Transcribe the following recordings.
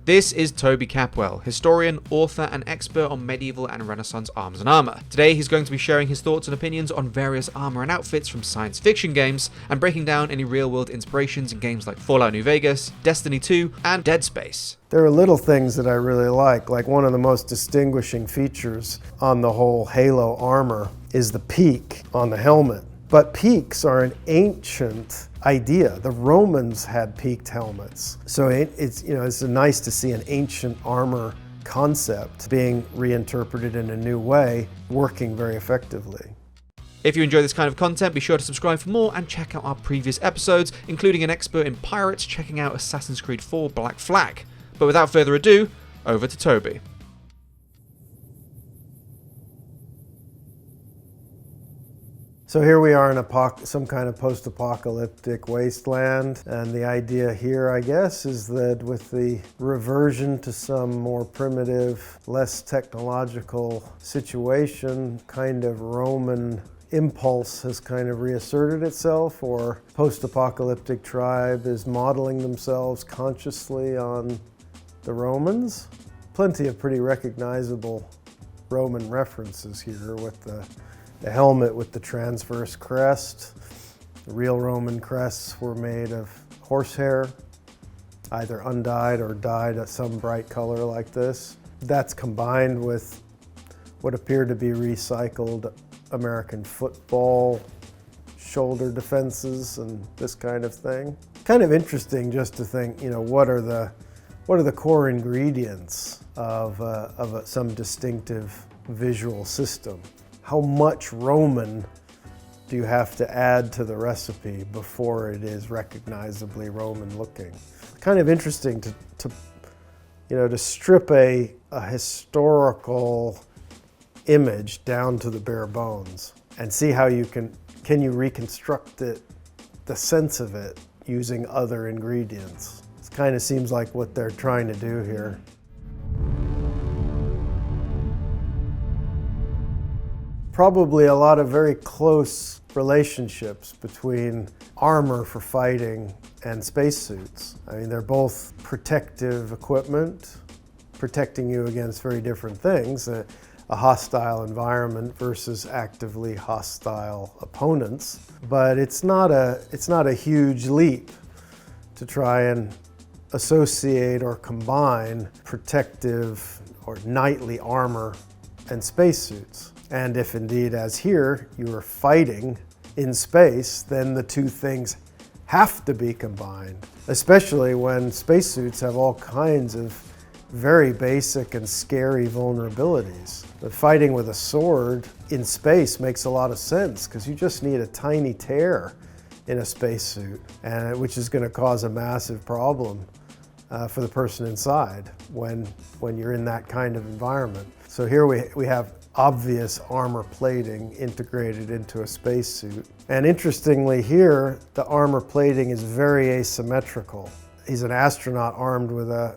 This is Toby Capwell, historian, author, and expert on medieval and Renaissance arms and armor. Today he's going to be sharing his thoughts and opinions on various armor and outfits from science fiction games, and breaking down any real-world inspirations in games like Fallout New Vegas, Destiny 2, and Dead Space. There are little things that I really like one of the most distinguishing features on the whole Halo armor is the peak on the helmet. But peaks are an ancient idea. The Romans had peaked helmets. So it's nice to see an ancient armor concept being reinterpreted in a new way, working very effectively. If you enjoy this kind of content, be sure to subscribe for more and check out our previous episodes, including an expert in pirates checking out Assassin's Creed 4 Black Flag. But without further ado, over to Toby. So here we are in some kind of post-apocalyptic wasteland, and the idea here, I guess, is that with the reversion to some more primitive, less technological situation, kind of Roman impulse has kind of reasserted itself, or post-apocalyptic tribe is modeling themselves consciously on the Romans. Plenty of pretty recognizable Roman references here with the helmet with the transverse crest. The real Roman crests were made of horsehair, either undyed or dyed a some bright color like this. That's combined with what appeared to be recycled American football shoulder defenses and this kind of thing. Kind of interesting just to think, what are the core ingredients of some distinctive visual system? How much Roman do you have to add to the recipe before it is recognizably Roman looking? Kind of interesting to strip a historical image down to the bare bones and see how you can you reconstruct it, the sense of it, using other ingredients. It kind of seems like what they're trying to do here. Probably a lot of very close relationships between armor for fighting and spacesuits. I mean, they're both protective equipment, protecting you against very different things, a hostile environment versus actively hostile opponents. But it's not a huge leap to try and associate or combine protective or knightly armor and spacesuits. And if indeed, as here, you are fighting in space, then the two things have to be combined, especially when spacesuits have all kinds of very basic and scary vulnerabilities. But fighting with a sword in space makes a lot of sense because you just need a tiny tear in a spacesuit, which is going to cause a massive problem for the person inside when you're in that kind of environment. So here we have obvious armor plating integrated into a spacesuit. And interestingly here, the armor plating is very asymmetrical. He's an astronaut armed with an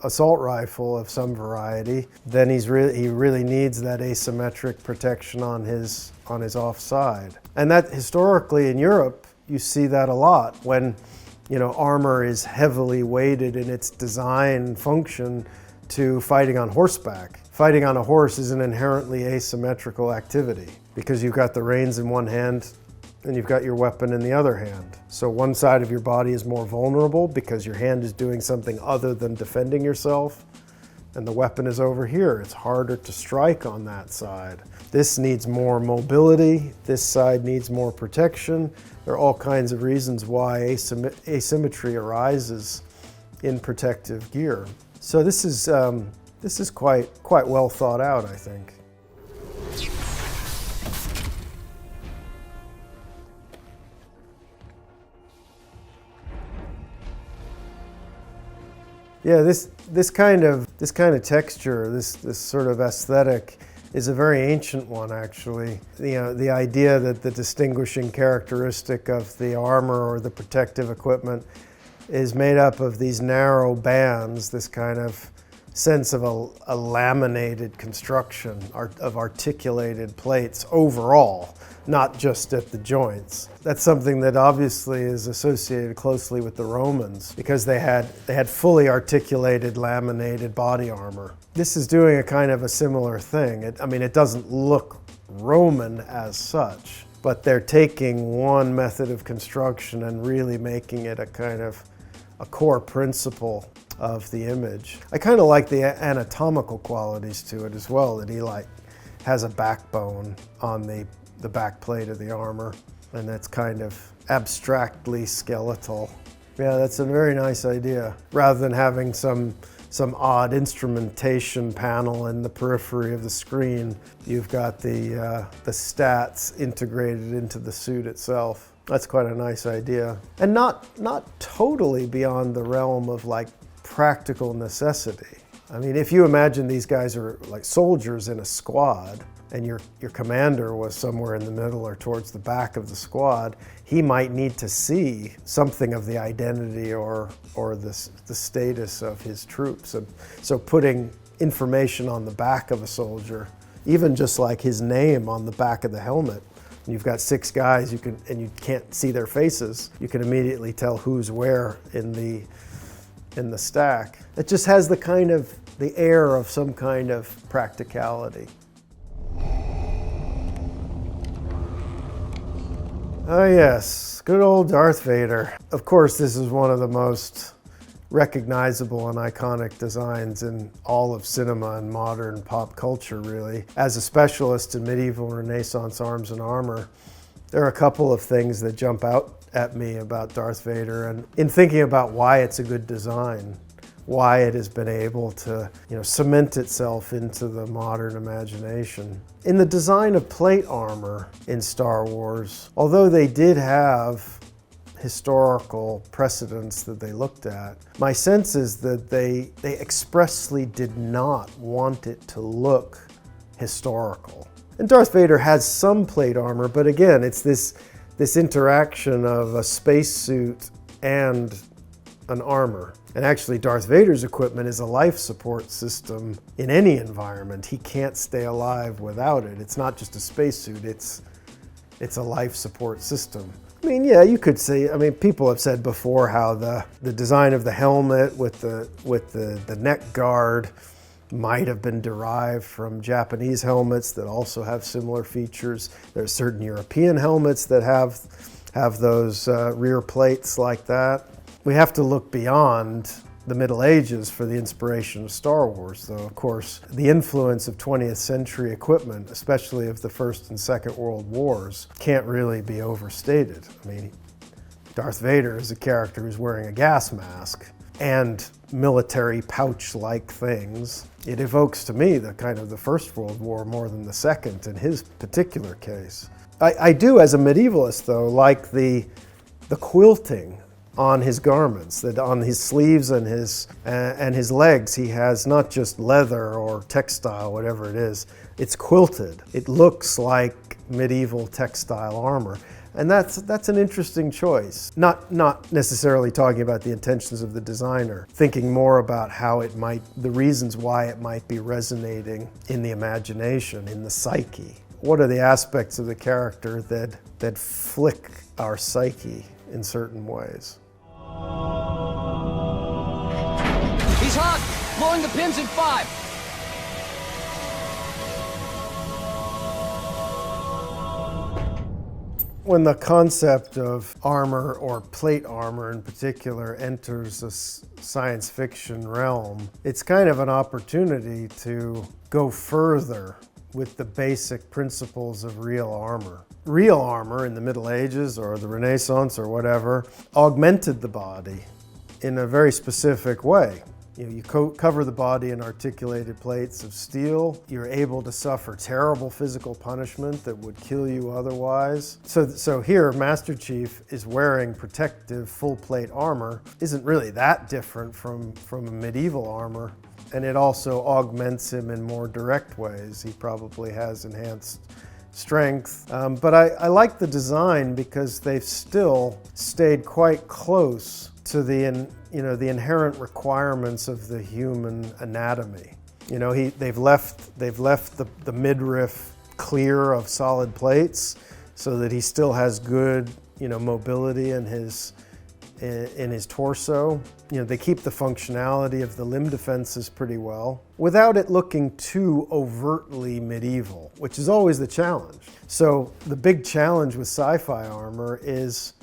assault rifle of some variety. Then he really needs that asymmetric protection on his offside. And that historically in Europe, you see that a lot when armor is heavily weighted in its design function to fighting on horseback. Fighting on a horse is an inherently asymmetrical activity because you've got the reins in one hand and you've got your weapon in the other hand. So one side of your body is more vulnerable because your hand is doing something other than defending yourself, and the weapon is over here. It's harder to strike on that side. This needs more mobility. This side needs more protection. There are all kinds of reasons why asymmetry arises in protective gear. So this is quite well thought out, I think. Yeah, this kind of texture, this sort of aesthetic is a very ancient one, actually. The idea that the distinguishing characteristic of the armor or the protective equipment is made up of these narrow bands, this kind of sense of a laminated construction of articulated plates overall, not just at the joints. That's something that obviously is associated closely with the Romans because they had fully articulated laminated body armor. This is doing a kind of a similar thing. It doesn't look Roman as such, but they're taking one method of construction and really making it a kind of a core principle of the image. I kind of like the anatomical qualities to it as well, that he has a backbone on the back plate of the armor, and that's kind of abstractly skeletal. Yeah, that's a very nice idea. Rather than having some odd instrumentation panel in the periphery of the screen, you've got the stats integrated into the suit itself. That's quite a nice idea. And not totally beyond the realm of practical necessity. If you imagine these guys are like soldiers in a squad, and your commander was somewhere in the middle or towards the back of the squad, he might need to see something of the identity or the status of his troops. And so putting information on the back of a soldier, even just like his name on the back of the helmet, and you've got 6 guys, and you can't see their faces, you can immediately tell who's where in the stack. It just has the air of some kind of practicality. Oh yes, good old Darth Vader. Of course, this is one of the most recognizable and iconic designs in all of cinema and modern pop culture, really. As a specialist in medieval Renaissance arms and armor, there are a couple of things that jump out at me about Darth Vader, and in thinking about why it's a good design, why it has been able to, cement itself into the modern imagination. In the design of plate armor in Star Wars, although they did have historical precedents that they looked at, my sense is that they expressly did not want it to look historical. And Darth Vader has some plate armor, but again, it's this interaction of a spacesuit and an armor. And actually, Darth Vader's equipment is a life support system in any environment. He can't stay alive without it. It's not just a spacesuit, it's a life support system. Yeah, you could say, people have said before how the design of the helmet with the neck guard might have been derived from Japanese helmets that also have similar features. There's certain European helmets that have those rear plates like that. We have to look beyond the Middle Ages for the inspiration of Star Wars, though, of course, the influence of 20th century equipment, especially of the First and Second World Wars, can't really be overstated. Darth Vader is a character who's wearing a gas mask and military pouch-like things. It evokes to me the First World War more than the Second in his particular case. I do, as a medievalist, though, like the quilting on his garments, that on his sleeves and his legs, he has not just leather or textile, whatever it is, it's quilted. It looks like medieval textile armor. And that's an interesting choice. Not necessarily talking about the intentions of the designer, thinking more about the reasons why it might be resonating in the imagination, in the psyche. What are the aspects of the character that flick our psyche in certain ways? He's hot! Blowing the pins in 5! When the concept of armor, or plate armor in particular, enters the science fiction realm, it's kind of an opportunity to go further with the basic principles of real armor. Real armor in the Middle Ages or the Renaissance or whatever augmented the body in a very specific way. You cover the body in articulated plates of steel. You're able to suffer terrible physical punishment that would kill you otherwise. So here, Master Chief is wearing protective full plate armor. Isn't really that different from a medieval armor. And it also augments him in more direct ways. He probably has enhanced strength. But I like the design because they've still stayed quite close to the inherent requirements of the human anatomy. They've left the midriff clear of solid plates so that he still has good mobility in his torso. They keep the functionality of the limb defenses pretty well without it looking too overtly medieval, which is always the challenge. So the big challenge with sci-fi armor is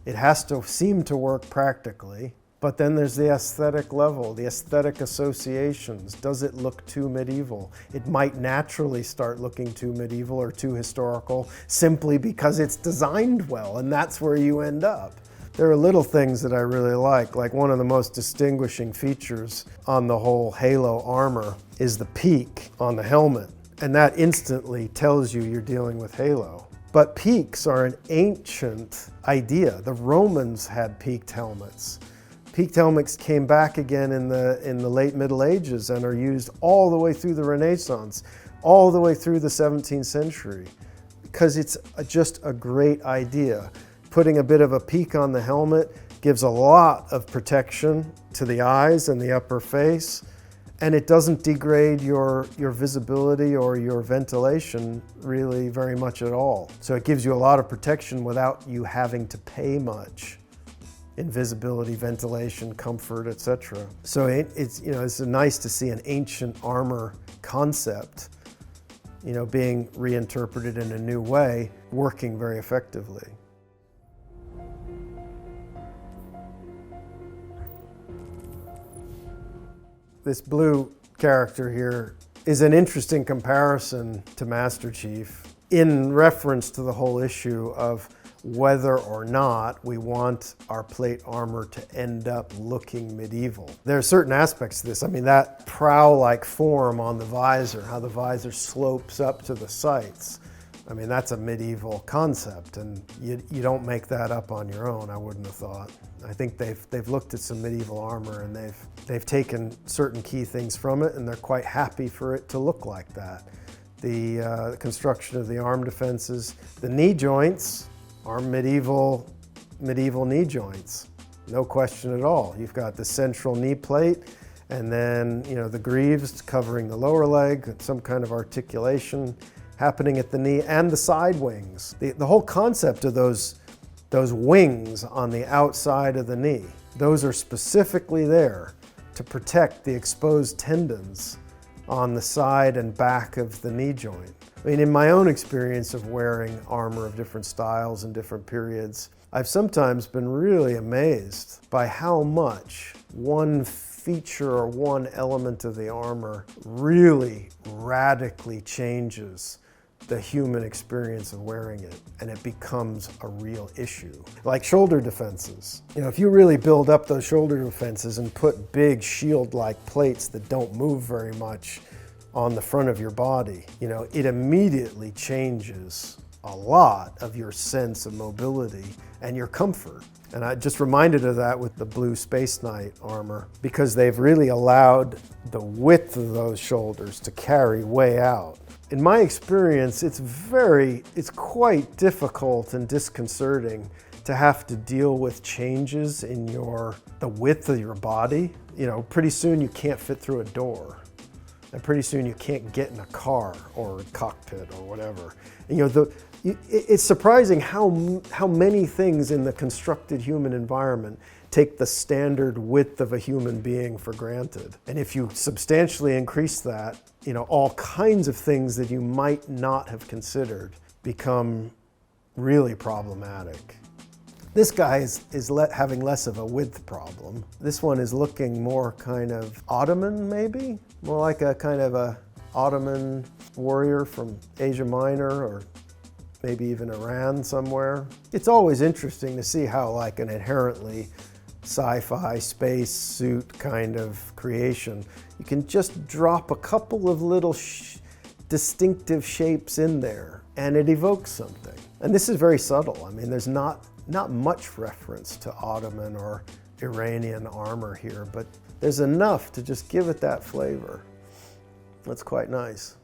it has to seem to work practically, but then there's the aesthetic level, the aesthetic associations. Does it look too medieval? It might naturally start looking too medieval or too historical simply because it's designed well, and that's where you end up. There are little things that I really like one of the most distinguishing features on the whole Halo armor is the peak on the helmet, and that instantly tells you you're dealing with Halo. But peaks are an ancient idea. The Romans had peaked helmets. Peaked helmets came back again in the late Middle Ages and are used all the way through the Renaissance, all the way through the 17th century, because it's just a great idea. Putting a bit of a peak on the helmet gives a lot of protection to the eyes and the upper face, and it doesn't degrade your visibility or your ventilation really very much at all. So it gives you a lot of protection without you having to pay much in visibility, ventilation, comfort, etc. So it's nice to see an ancient armor concept being reinterpreted in a new way, working very effectively. This blue character here is an interesting comparison to Master Chief in reference to the whole issue of whether or not we want our plate armor to end up looking medieval. There are certain aspects to this. I mean, that prow-like form on the visor, how the visor slopes up to the sights. I mean, that's a medieval concept, and you don't make that up on your own, I wouldn't have thought. I think they've looked at some medieval armor and they've taken certain key things from it, and they're quite happy for it to look like that. The construction of the arm defenses, the knee joints are medieval knee joints, no question at all. You've got the central knee plate, and then the greaves covering the lower leg, some kind of articulation happening at the knee, and the side wings. The whole concept of those wings on the outside of the knee, those are specifically there to protect the exposed tendons on the side and back of the knee joint. I mean, in my own experience of wearing armor of different styles and different periods, I've sometimes been really amazed by how much one feature or one element of the armor really radically changes the human experience of wearing it, and it becomes a real issue. Like shoulder defenses. If you really build up those shoulder defenses and put big shield-like plates that don't move very much on the front of your body, it immediately changes a lot of your sense of mobility and your comfort. And I just reminded of that with the blue Space Knight armor, because they've really allowed the width of those shoulders to carry way out. In my experience, it's quite difficult and disconcerting to have to deal with changes in the width of your body. Pretty soon you can't fit through a door. And pretty soon you can't get in a car or a cockpit or whatever. And, it's surprising how many things in the constructed human environment take the standard width of a human being for granted. And if you substantially increase that, all kinds of things that you might not have considered become really problematic. This guy is having less of a width problem. This one is looking more kind of Ottoman, maybe? More like a kind of a Ottoman warrior from Asia Minor, or maybe even Iran somewhere. It's always interesting to see how like an inherently sci-fi space suit kind of creation, you can just drop a couple of little distinctive shapes in there and it evokes something. And this is very subtle. I mean, there's not much reference to Ottoman or Iranian armor here, but there's enough to just give it that flavor. That's quite nice.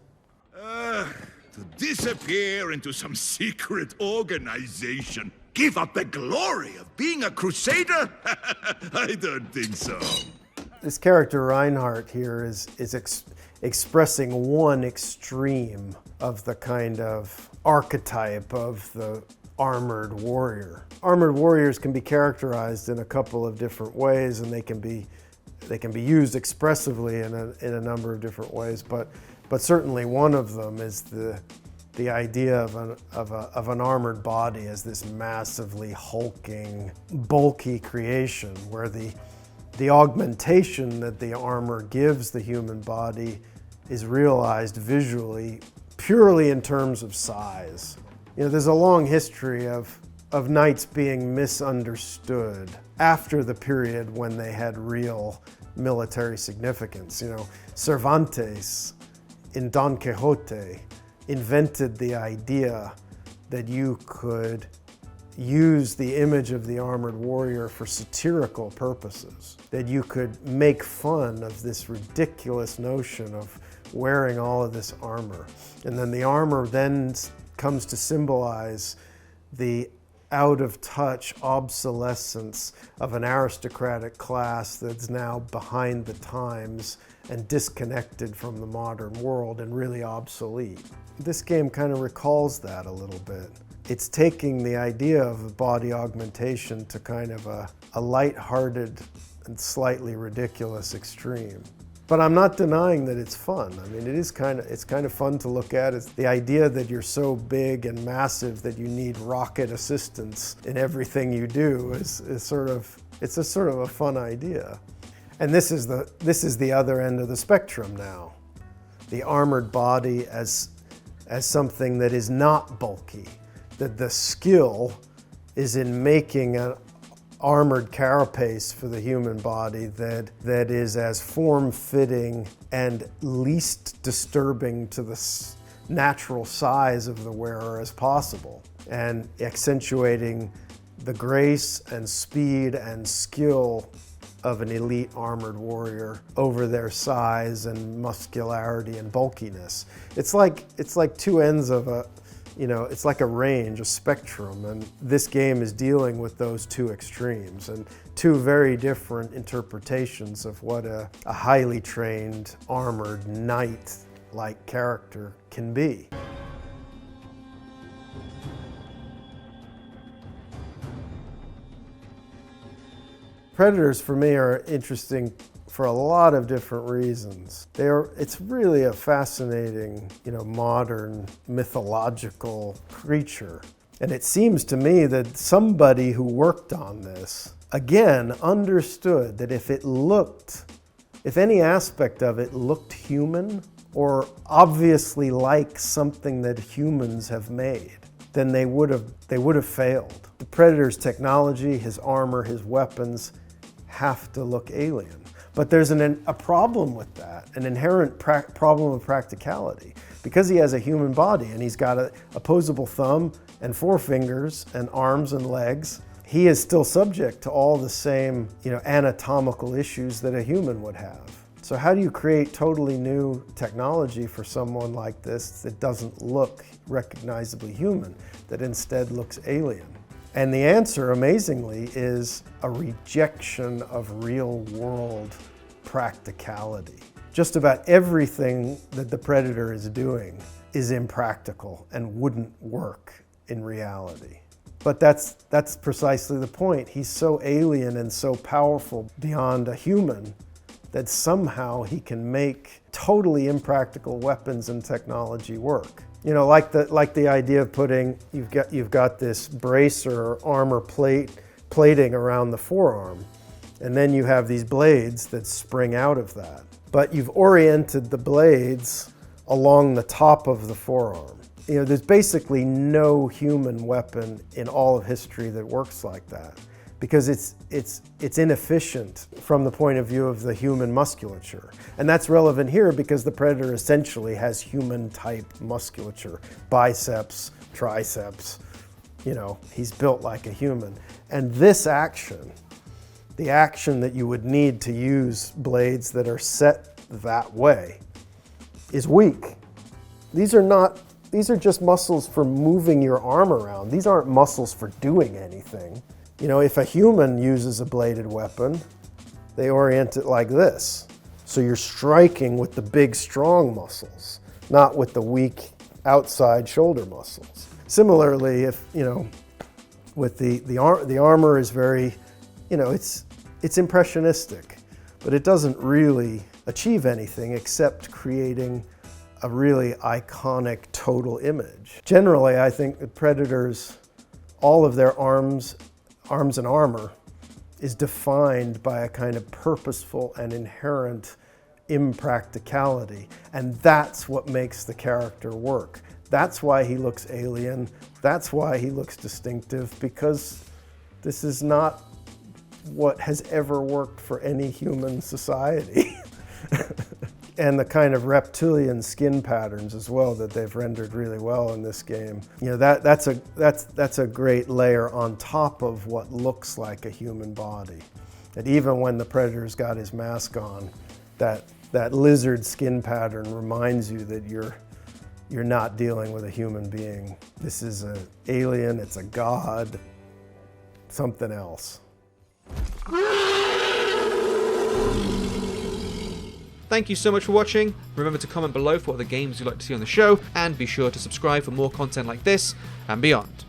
To disappear into some secret organization. Give up the glory of being a crusader? I don't think so. This character Reinhardt here is expressing one extreme of the kind of archetype of the armored warrior. Armored warriors can be characterized in a couple of different ways, and they can be used expressively in a number of different ways. But certainly one of them is the idea of an armored body as this massively hulking, bulky creation, where the augmentation that the armor gives the human body is realized visually purely in terms of size. You know, there's a long history of knights being misunderstood after the period when they had real military significance. You know, Cervantes in Don Quixote invented the idea that you could use the image of the armored warrior for satirical purposes, that you could make fun of this ridiculous notion of wearing all of this armor. And then the armor then comes to symbolize the out-of-touch obsolescence of an aristocratic class that's now behind the times and disconnected from the modern world and really obsolete. This game kind of recalls that a little bit. It's taking the idea of body augmentation to kind of a light-hearted and slightly ridiculous extreme. But I'm not denying that it's fun. I mean, it's kind of fun to look at. It's the idea that you're so big and massive that you need rocket assistance in everything you do is sort of a fun idea. And this is the other end of the spectrum now. The armored body as something that is not bulky, that the skill is in making an armored carapace for the human body that is as form-fitting and least disturbing to the natural size of the wearer as possible, and accentuating the grace and speed and skill of an elite armored warrior over their size and muscularity and bulkiness. It's like two ends of it's like a range, a spectrum, and this game is dealing with those two extremes and two very different interpretations of what a highly trained, armored, knight-like character can be. Predators, for me, are interesting for a lot of different reasons. It's really a fascinating, modern mythological creature. And it seems to me that somebody who worked on this, again, understood that if any aspect of it looked human or obviously like something that humans have made, then they would have failed. The Predator's technology, his armor, his weapons have to look alien. But there's a problem with that, an inherent problem of practicality. Because he has a human body and he's got a opposable thumb and 4 fingers and arms and legs, he is still subject to all the same anatomical issues that a human would have. So how do you create totally new technology for someone like this that doesn't look recognizably human, that instead looks alien? And the answer, amazingly, is a rejection of real-world practicality. Just about everything that the Predator is doing is impractical and wouldn't work in reality. But that's precisely the point. He's so alien and so powerful beyond a human that somehow he can make totally impractical weapons and technology work. Like the idea of putting, you've got this brace or armor plating around the forearm, and then you have these blades that spring out of that. But you've oriented the blades along the top of the forearm. There's basically no human weapon in all of history that works like that, because it's inefficient from the point of view of the human musculature. And that's relevant here because the Predator essentially has human-type musculature, biceps, triceps, he's built like a human. And this action, the action that you would need to use blades that are set that way, is weak. These are not These are just muscles for moving your arm around. These aren't muscles for doing anything. You know, if a human uses a bladed weapon, they orient it like this. So you're striking with the big, strong muscles, not with the weak outside shoulder muscles. Similarly, if, you know, with the armor is very, you know, it's impressionistic, but it doesn't really achieve anything except creating a really iconic total image. Generally, I think the Predators, all of their arms and armor is defined by a kind of purposeful and inherent impracticality, and that's what makes the character work. That's why he looks alien, that's why he looks distinctive, because this is not what has ever worked for any human society. And the kind of reptilian skin patterns as well that they've rendered really well in this game. You know, that's a great layer on top of what looks like a human body. And even when the Predator's got his mask on, that lizard skin pattern reminds you that you're not dealing with a human being. This is an alien, it's a god, something else. Thank you so much for watching. Remember to comment below for what other games you'd like to see on the show, and be sure to subscribe for more content like this and beyond.